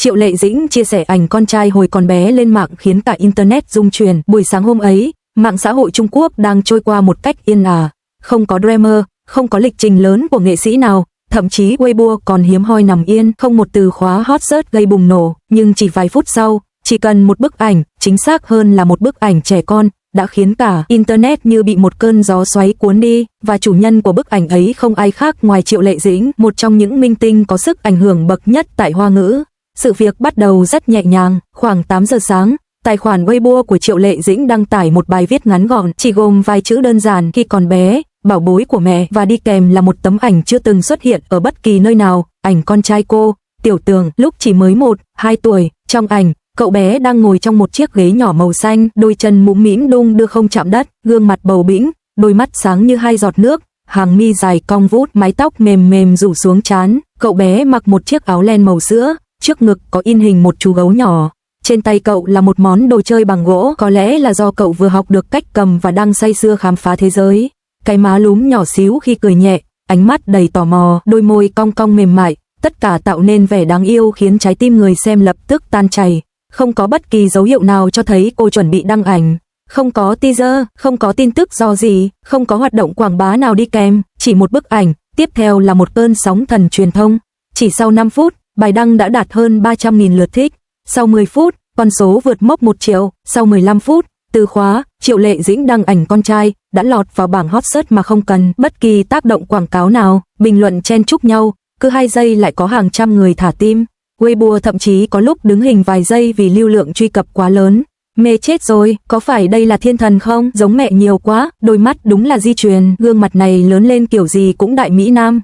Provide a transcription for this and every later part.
Triệu Lệ Dĩnh chia sẻ ảnh con trai hồi còn bé lên mạng khiến cả internet rung chuyển. Buổi sáng hôm ấy, mạng xã hội Trung Quốc đang trôi qua một cách yên ả, không có drama, không có lịch trình lớn của nghệ sĩ nào, thậm chí Weibo còn hiếm hoi nằm yên, không một từ khóa hot search gây bùng nổ, nhưng chỉ vài phút sau, chỉ cần một bức ảnh, chính xác hơn là một bức ảnh trẻ con, đã khiến cả internet như bị một cơn gió xoáy cuốn đi, và chủ nhân của bức ảnh ấy không ai khác ngoài Triệu Lệ Dĩnh, một trong những minh tinh có sức ảnh hưởng bậc nhất tại Hoa ngữ. Sự việc bắt đầu rất nhẹ nhàng, khoảng 8 giờ sáng, tài khoản Weibo của Triệu Lệ Dĩnh đăng tải một bài viết ngắn gọn, chỉ gồm vài chữ đơn giản: khi còn bé, bảo bối của mẹ, và đi kèm là một tấm ảnh chưa từng xuất hiện ở bất kỳ nơi nào, ảnh con trai cô, Tiểu Tường, lúc chỉ mới 1-2 tuổi. Trong ảnh, cậu bé đang ngồi trong một chiếc ghế nhỏ màu xanh, đôi chân mũm mĩm đung đưa không chạm đất, gương mặt bầu bĩnh, đôi mắt sáng như hai giọt nước, hàng mi dài cong vút, mái tóc mềm mềm rủ xuống trán. Cậu bé mặc một chiếc áo len màu sữa, trước ngực có in hình một chú gấu nhỏ. Trên tay cậu là một món đồ chơi bằng gỗ, có lẽ là do cậu vừa học được cách cầm và đang say sưa khám phá thế giới. Cái má lúm nhỏ xíu khi cười nhẹ, ánh mắt đầy tò mò, đôi môi cong cong mềm mại, tất cả tạo nên vẻ đáng yêu khiến trái tim người xem lập tức tan chảy. Không có bất kỳ dấu hiệu nào cho thấy cô chuẩn bị đăng ảnh, không có teaser, không có tin tức do gì, không có hoạt động quảng bá nào đi kèm, chỉ một bức ảnh, tiếp theo là một cơn sóng thần truyền thông. Chỉ sau 5 phút, bài đăng đã đạt hơn 300.000 lượt thích. Sau 10 phút, con số vượt mốc 1 triệu. Sau 15 phút, từ khóa Triệu Lệ Dĩnh đăng ảnh con trai đã lọt vào bảng hot search mà không cần bất kỳ tác động quảng cáo nào. Bình luận chen chúc nhau, cứ 2 giây lại có hàng trăm người thả tim. Weibo thậm chí có lúc đứng hình vài giây vì lưu lượng truy cập quá lớn. Mê chết rồi, có phải đây là thiên thần không? Giống mẹ nhiều quá, đôi mắt đúng là di truyền, gương mặt này lớn lên kiểu gì cũng đại mỹ nam.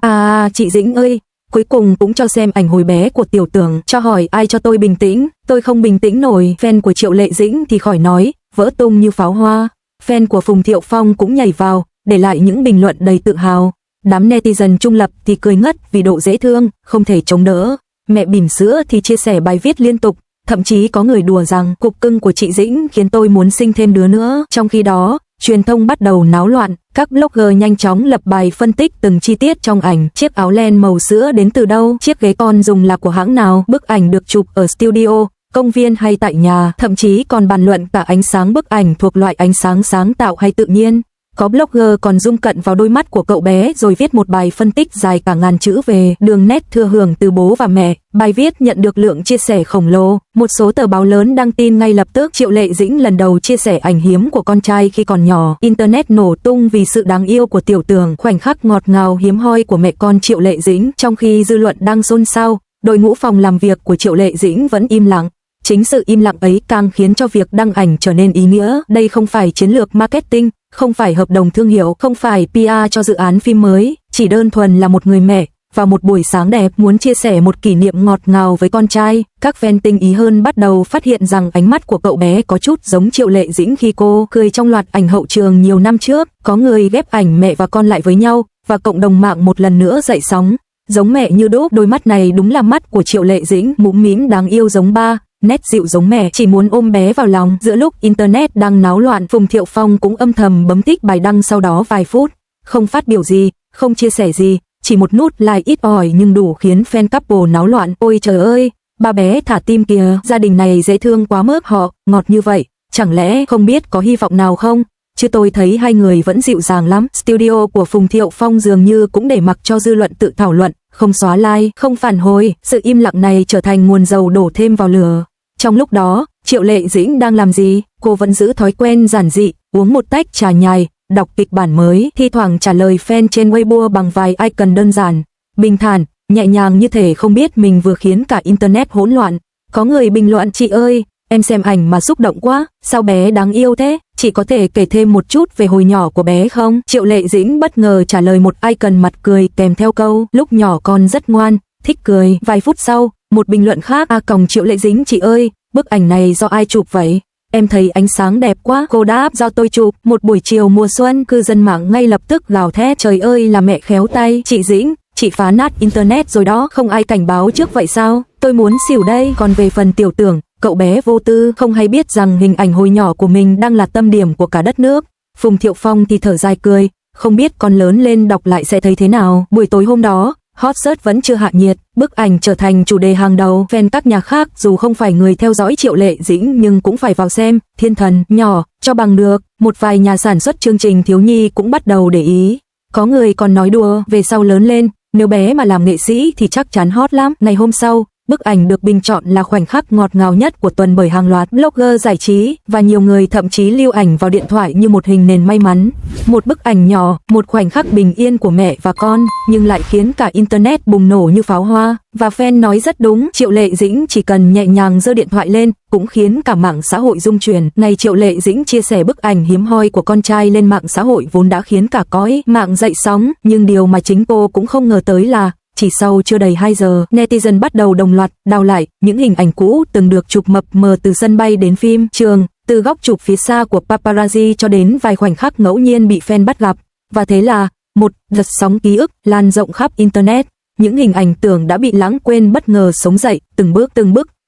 Chị Dĩnh ơi, cuối cùng cũng cho xem ảnh hồi bé của Tiểu Tưởng, cho hỏi ai cho tôi bình tĩnh, tôi không bình tĩnh nổi. Fan của Triệu Lệ Dĩnh thì khỏi nói, vỡ tung như pháo hoa. Fan của Phùng Thiệu Phong cũng nhảy vào, để lại những bình luận đầy tự hào. Đám netizen trung lập thì cười ngất vì độ dễ thương, không thể chống đỡ. Mẹ bỉm sữa thì chia sẻ bài viết liên tục, thậm chí có người đùa rằng cục cưng của chị Dĩnh khiến tôi muốn sinh thêm đứa nữa. Trong khi đó, truyền thông bắt đầu náo loạn, các blogger nhanh chóng lập bài phân tích từng chi tiết trong ảnh, chiếc áo len màu sữa đến từ đâu, chiếc ghế con dùng là của hãng nào, bức ảnh được chụp ở studio, công viên hay tại nhà, thậm chí còn bàn luận cả ánh sáng bức ảnh thuộc loại ánh sáng sáng tạo hay tự nhiên. Có blogger còn zoom cận vào đôi mắt của cậu bé rồi viết một bài phân tích dài cả ngàn chữ về đường nét thừa hưởng từ bố và mẹ. Bài viết nhận được lượng chia sẻ khổng lồ, một số tờ báo lớn đăng tin ngay lập tức. Triệu Lệ Dĩnh lần đầu chia sẻ ảnh hiếm của con trai khi còn nhỏ, internet nổ tung vì sự đáng yêu của Tiểu Tưởng, khoảnh khắc ngọt ngào hiếm hoi của mẹ con Triệu Lệ Dĩnh. Trong khi dư luận đang xôn xao, đội ngũ phòng làm việc của Triệu Lệ Dĩnh vẫn im lặng. Chính sự im lặng ấy càng khiến cho việc đăng ảnh trở nên ý nghĩa. Đây không phải chiến lược marketing, không phải hợp đồng thương hiệu, không phải PR cho dự án phim mới, chỉ đơn thuần là một người mẹ và một buổi sáng đẹp muốn chia sẻ một kỷ niệm ngọt ngào với con trai. Các fan tinh ý hơn bắt đầu phát hiện rằng ánh mắt của cậu bé có chút giống Triệu Lệ Dĩnh khi cô cười trong loạt ảnh hậu trường nhiều năm trước. Có người ghép ảnh mẹ và con lại với nhau, và cộng đồng mạng một lần nữa dậy sóng. Giống mẹ như đúc, đôi mắt này đúng là mắt của Triệu Lệ Dĩnh, mũm mĩm đáng yêu giống ba, nét dịu giống mẹ, chỉ muốn ôm bé vào lòng. Giữa lúc internet đang náo loạn, Phùng Thiệu Phong cũng âm thầm bấm thích bài đăng sau đó vài phút, không phát biểu gì, không chia sẻ gì, chỉ một nút like ít ỏi nhưng đủ khiến fan couple náo loạn. Ôi trời ơi, ba bé thả tim kìa, gia đình này dễ thương quá mức, họ ngọt như vậy, chẳng lẽ không biết có hy vọng nào không? Chứ tôi thấy hai người vẫn dịu dàng lắm. Studio của Phùng Thiệu Phong dường như cũng để mặc cho dư luận tự thảo luận, không xóa like, không phản hồi. Sự im lặng này trở thành nguồn dầu đổ thêm vào lửa. Trong lúc đó, Triệu Lệ Dĩnh đang làm gì? Cô vẫn giữ thói quen giản dị, uống một tách trà nhài, đọc kịch bản mới, thi thoảng trả lời fan trên Weibo bằng vài icon đơn giản, bình thản, nhẹ nhàng như thể không biết mình vừa khiến cả internet hỗn loạn. Có người bình luận: chị ơi, em xem ảnh mà xúc động quá, sao bé đáng yêu thế, chị có thể kể thêm một chút về hồi nhỏ của bé không? Triệu Lệ Dĩnh bất ngờ trả lời một icon mặt cười kèm theo câu: lúc nhỏ con rất ngoan, thích cười. Vài phút sau, một bình luận khác: Triệu Lệ Dĩnh chị ơi, bức ảnh này do ai chụp vậy? Em thấy ánh sáng đẹp quá. Cô đáp: do tôi chụp. Một buổi chiều mùa xuân, cư dân mạng ngay lập tức gào thét: trời ơi là mẹ khéo tay. Chị Dĩnh, chị phá nát internet rồi đó, không ai cảnh báo trước vậy sao? Tôi muốn xỉu đây. Còn về phần Tiểu Tưởng, cậu bé vô tư, không hay biết rằng hình ảnh hồi nhỏ của mình đang là tâm điểm của cả đất nước. Phùng Thiệu Phong thì thở dài cười, không biết con lớn lên đọc lại sẽ thấy thế nào. Buổi tối hôm đó, hot search vẫn chưa hạ nhiệt, bức ảnh trở thành chủ đề hàng đầu. Fan các nhà khác dù không phải người theo dõi Triệu Lệ Dĩnh nhưng cũng phải vào xem. Thiên thần, nhỏ, cho bằng được. Một vài nhà sản xuất chương trình thiếu nhi cũng bắt đầu để ý. Có người còn nói đùa, về sau lớn lên, nếu bé mà làm nghệ sĩ thì chắc chắn hot lắm. Ngày hôm sau, bức ảnh được bình chọn là khoảnh khắc ngọt ngào nhất của tuần bởi hàng loạt blogger giải trí, và nhiều người thậm chí lưu ảnh vào điện thoại như một hình nền may mắn. Một bức ảnh nhỏ, một khoảnh khắc bình yên của mẹ và con, nhưng lại khiến cả internet bùng nổ như pháo hoa. Và fan nói rất đúng, Triệu Lệ Dĩnh chỉ cần nhẹ nhàng giơ điện thoại lên, cũng khiến cả mạng xã hội rung chuyển. Này, Triệu Lệ Dĩnh chia sẻ bức ảnh hiếm hoi của con trai lên mạng xã hội vốn đã khiến cả cõi mạng dậy sóng, nhưng điều mà chính cô cũng không ngờ tới là chỉ sau chưa đầy 2 giờ, netizen bắt đầu đồng loạt đào lại những hình ảnh cũ từng được chụp mập mờ từ sân bay đến phim trường, từ góc chụp phía xa của paparazzi cho đến vài khoảnh khắc ngẫu nhiên bị fan bắt gặp. Và thế là một đợt sóng ký ức lan rộng khắp internet. Những hình ảnh tưởng đã bị lãng quên bất ngờ sống dậy, từng bước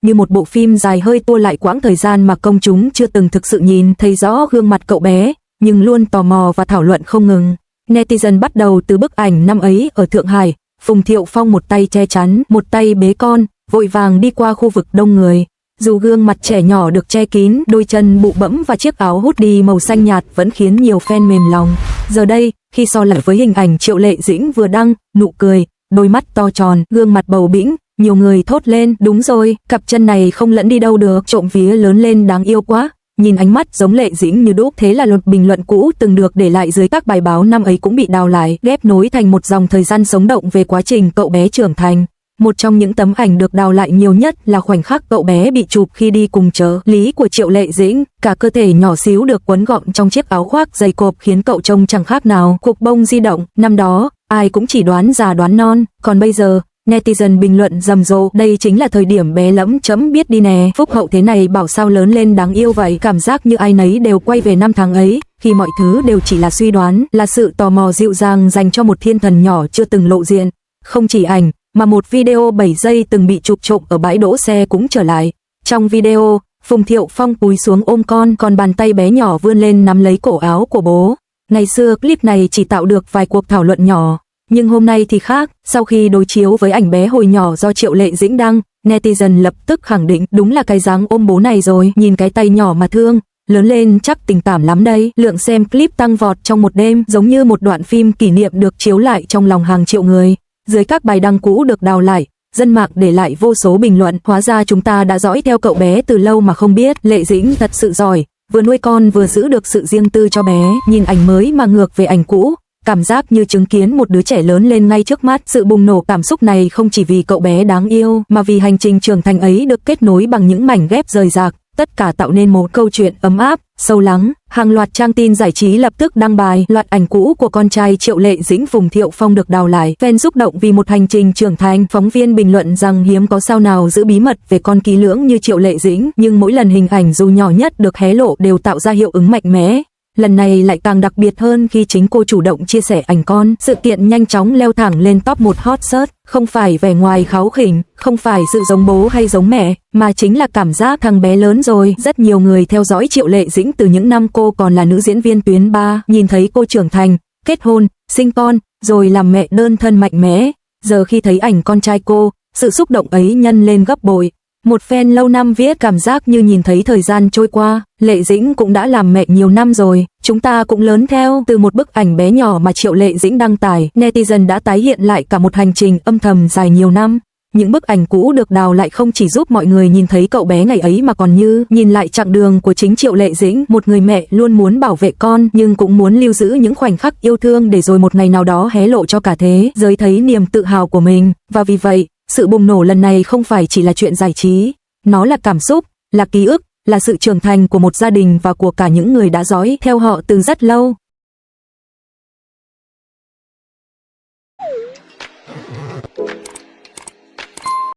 như một bộ phim dài hơi tua lại quãng thời gian mà công chúng chưa từng thực sự nhìn thấy rõ gương mặt cậu bé, nhưng luôn tò mò và thảo luận không ngừng. Netizen bắt đầu từ bức ảnh năm ấy ở Thượng Hải. Phùng Thiệu Phong một tay che chắn, một tay bế con, vội vàng đi qua khu vực đông người. Dù gương mặt trẻ nhỏ được che kín, đôi chân bụ bẫm và chiếc áo hoodie màu xanh nhạt vẫn khiến nhiều fan mềm lòng. Giờ đây, khi so lại với hình ảnh Triệu Lệ Dĩnh vừa đăng, nụ cười, đôi mắt to tròn, gương mặt bầu bĩnh, nhiều người thốt lên, đúng rồi, cặp chân này không lẫn đi đâu được, trộm vía lớn lên đáng yêu quá. Nhìn ánh mắt giống Lệ Dĩnh như đúc, thế là luật bình luận cũ từng được để lại dưới các bài báo năm ấy cũng bị đào lại, ghép nối thành một dòng thời gian sống động về quá trình cậu bé trưởng thành. Một trong những tấm ảnh được đào lại nhiều nhất là khoảnh khắc cậu bé bị chụp khi đi cùng trợ lý của Triệu Lệ Dĩnh, cả cơ thể nhỏ xíu được quấn gọn trong chiếc áo khoác dày cộp khiến cậu trông chẳng khác nào cục bông di động. Năm đó, ai cũng chỉ đoán già đoán non, còn bây giờ, netizen bình luận rầm rộ, đây chính là thời điểm bé lẫm chấm biết đi nè, phúc hậu thế này bảo sao lớn lên đáng yêu vậy. Cảm giác như ai nấy đều quay về năm tháng ấy, khi mọi thứ đều chỉ là suy đoán, là sự tò mò dịu dàng dành cho một thiên thần nhỏ chưa từng lộ diện. Không chỉ ảnh, mà một video 7 giây từng bị chụp trộm ở bãi đỗ xe cũng trở lại. Trong video, Phùng Thiệu Phong cúi xuống ôm con, còn bàn tay bé nhỏ vươn lên nắm lấy cổ áo của bố. Ngày xưa clip này chỉ tạo được vài cuộc thảo luận nhỏ, nhưng hôm nay thì khác, sau khi đối chiếu với ảnh bé hồi nhỏ do Triệu Lệ Dĩnh đăng, netizen lập tức khẳng định đúng là cái dáng ôm bố này rồi, nhìn cái tay nhỏ mà thương, lớn lên chắc tình cảm lắm đây. Lượng xem clip tăng vọt trong một đêm, giống như một đoạn phim kỷ niệm được chiếu lại trong lòng hàng triệu người. Dưới các bài đăng cũ được đào lại, dân mạng để lại vô số bình luận, hóa ra chúng ta đã dõi theo cậu bé từ lâu mà không biết, Lệ Dĩnh thật sự giỏi, vừa nuôi con vừa giữ được sự riêng tư cho bé. Nhìn ảnh mới mà ngược về ảnh cũ, cảm giác như chứng kiến một đứa trẻ lớn lên ngay trước mắt. Sự bùng nổ cảm xúc này không chỉ vì cậu bé đáng yêu, mà vì hành trình trưởng thành ấy được kết nối bằng những mảnh ghép rời rạc, tất cả tạo nên một câu chuyện ấm áp, sâu lắng. Hàng loạt trang tin giải trí lập tức đăng bài, loạt ảnh cũ của con trai Triệu Lệ Dĩnh Phùng Thiệu Phong được đào lại. Fan xúc động vì một hành trình trưởng thành, phóng viên bình luận rằng hiếm có sao nào giữ bí mật về con kỹ lưỡng như Triệu Lệ Dĩnh, nhưng mỗi lần hình ảnh dù nhỏ nhất được hé lộ đều tạo ra hiệu ứng mạnh mẽ. Lần này lại càng đặc biệt hơn khi chính cô chủ động chia sẻ ảnh con. Sự kiện nhanh chóng leo thẳng lên top 1 hot search, không phải vẻ ngoài kháu khỉnh, không phải sự giống bố hay giống mẹ, mà chính là cảm giác thằng bé lớn rồi. Rất nhiều người theo dõi Triệu Lệ Dĩnh từ những năm cô còn là nữ diễn viên tuyến 3, nhìn thấy cô trưởng thành, kết hôn, sinh con, rồi làm mẹ đơn thân mạnh mẽ. Giờ khi thấy ảnh con trai cô, sự xúc động ấy nhân lên gấp bội. Một fan lâu năm viết cảm giác như nhìn thấy thời gian trôi qua, Lệ Dĩnh cũng đã làm mẹ nhiều năm rồi, chúng ta cũng lớn theo. Từ một bức ảnh bé nhỏ mà Triệu Lệ Dĩnh đăng tải, netizen đã tái hiện lại cả một hành trình âm thầm dài nhiều năm. Những bức ảnh cũ được đào lại không chỉ giúp mọi người nhìn thấy cậu bé ngày ấy mà còn như nhìn lại chặng đường của chính Triệu Lệ Dĩnh, một người mẹ luôn muốn bảo vệ con nhưng cũng muốn lưu giữ những khoảnh khắc yêu thương để rồi một ngày nào đó hé lộ cho cả thế giới thấy niềm tự hào của mình. Và vì vậy, sự bùng nổ lần này không phải chỉ là chuyện giải trí, nó là cảm xúc, là ký ức, là sự trưởng thành của một gia đình và của cả những người đã dõi theo họ từ rất lâu.